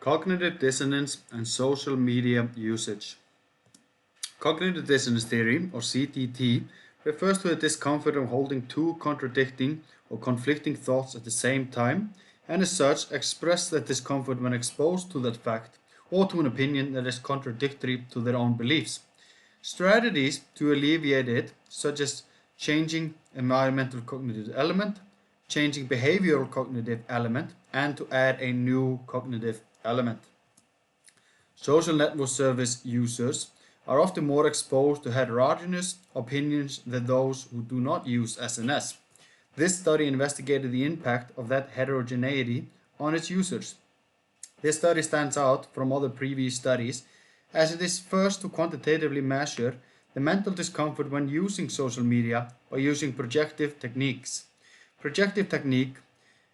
Cognitive dissonance and social media usage. Cognitive dissonance theory, or CDT, refers to the discomfort of holding two contradicting or conflicting thoughts at the same time, and as such express that discomfort when exposed to that fact or to an opinion that is contradictory to their own beliefs. Strategies to alleviate it, such as changing environmental cognitive element, changing behavioral cognitive element, and to add a new cognitive element. Social network service users are often more exposed to heterogeneous opinions than those who do not use SNS. This study investigated the impact of that heterogeneity on its users. This study stands out from other previous studies as it is first to quantitatively measure the mental discomfort when using social media by using projective techniques. Projective technique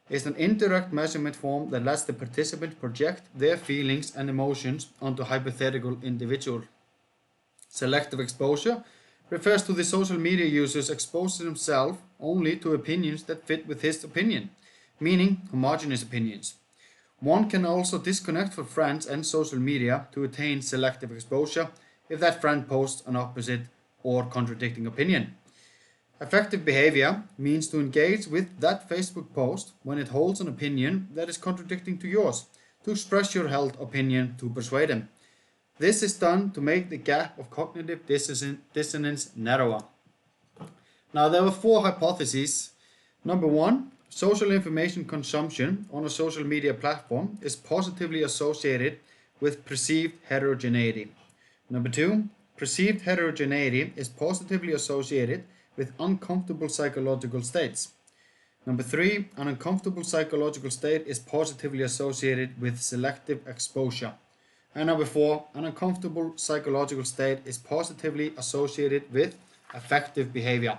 is an indirect measurement form that lets the participant project their feelings and emotions onto a hypothetical individual. Selective exposure refers to the social media users exposing himself only to opinions that fit with his opinion, meaning homogeneous opinions. One can also disconnect from friends and social media to attain selective exposure if that friend posts an opposite or contradicting opinion. Effective behavior means to engage with that Facebook post when it holds an opinion that is contradicting to yours, to express your held opinion to persuade him. This is done to make the gap of cognitive dissonance narrower. Now, there were four hypotheses. Number one, social information consumption on a social media platform is positively associated with perceived heterogeneity. Number two, perceived heterogeneity is positively associated with uncomfortable psychological states. Number three, an uncomfortable psychological state is positively associated with selective exposure. And number four, an uncomfortable psychological state is positively associated with effective behavior.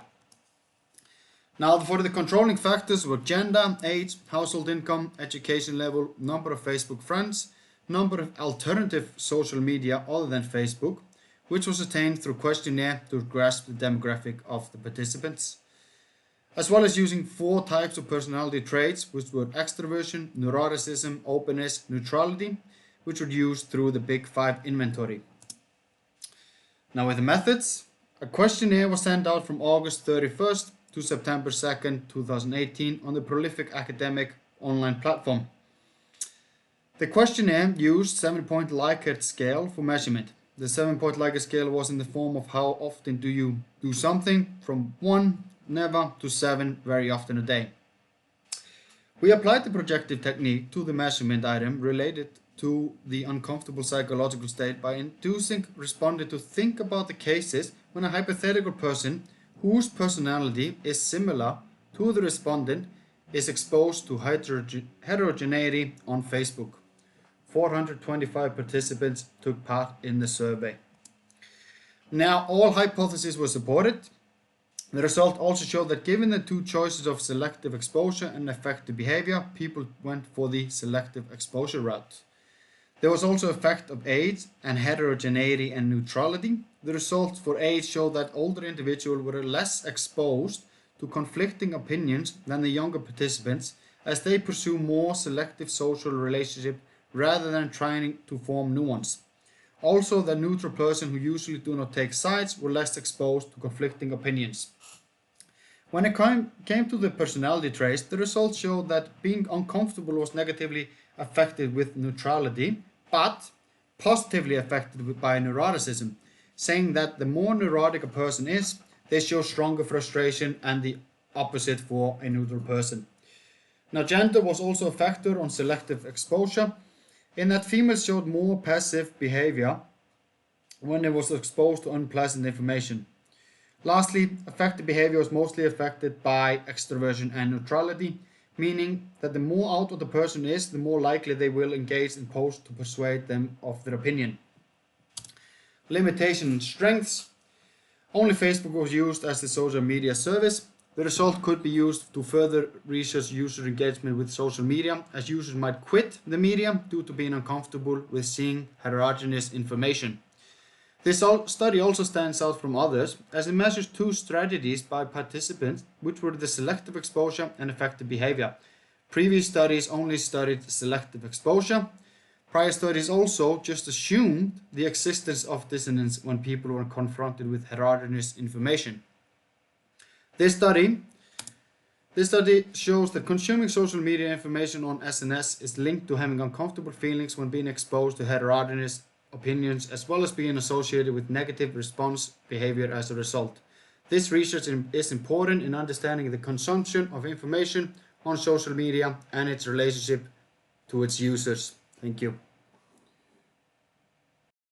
Now, for the controlling factors were gender, age, household income, education level, number of Facebook friends, number of alternative social media other than Facebook, which was attained through questionnaire to grasp the demographic of the participants, as well as using four types of personality traits, which were extroversion, neuroticism, openness, neutrality, which were used through the Big Five inventory. Now, with the methods, a questionnaire was sent out from August 31st to September 2nd, 2018 on the prolific academic online platform. The questionnaire used 7-point Likert scale for measurement. The 7-point Likert scale was in the form of how often do you do something, from 1, never, to 7, very often a day. We applied the projective technique to the measurement item related to the uncomfortable psychological state by inducing respondent to think about the cases when a hypothetical person whose personality is similar to the respondent is exposed to heterogeneity on Facebook. 425 participants took part in the survey. Now, all hypotheses were supported. The result also showed that given the two choices of selective exposure and effective behavior, people went for the selective exposure route. There was also effect of age and heterogeneity and neutrality. The results for age showed that older individuals were less exposed to conflicting opinions than the younger participants, as they pursue more selective social relationships rather than trying to form new ones. Also, the neutral person who usually do not take sides were less exposed to conflicting opinions. When it came to the personality traits, the results showed that being uncomfortable was negatively affected with neutrality, but positively affected by neuroticism, saying that the more neurotic a person is, they show stronger frustration, and the opposite for a neutral person. Now, gender was also a factor on selective exposure, in that females showed more passive behavior when they was exposed to unpleasant information. Lastly, affective behavior was mostly affected by extroversion and neutrality, meaning that the more out of the person is, the more likely they will engage in posts to persuade them of their opinion. Limitation and strengths. Only Facebook was used as the social media service. The result could be used to further research user engagement with social media, as users might quit the medium due to being uncomfortable with seeing heterogeneous information. This study also stands out from others, as it measures two strategies by participants, which were the selective exposure and effective behavior. Previous studies only studied selective exposure. Prior studies also just assumed the existence of dissonance when people were confronted with heterogeneous information. This study shows that consuming social media information on SNS is linked to having uncomfortable feelings when being exposed to heterogeneous opinions, as well as being associated with negative response behavior as a result. This research is important in understanding the consumption of information on social media and its relationship to its users. Thank you.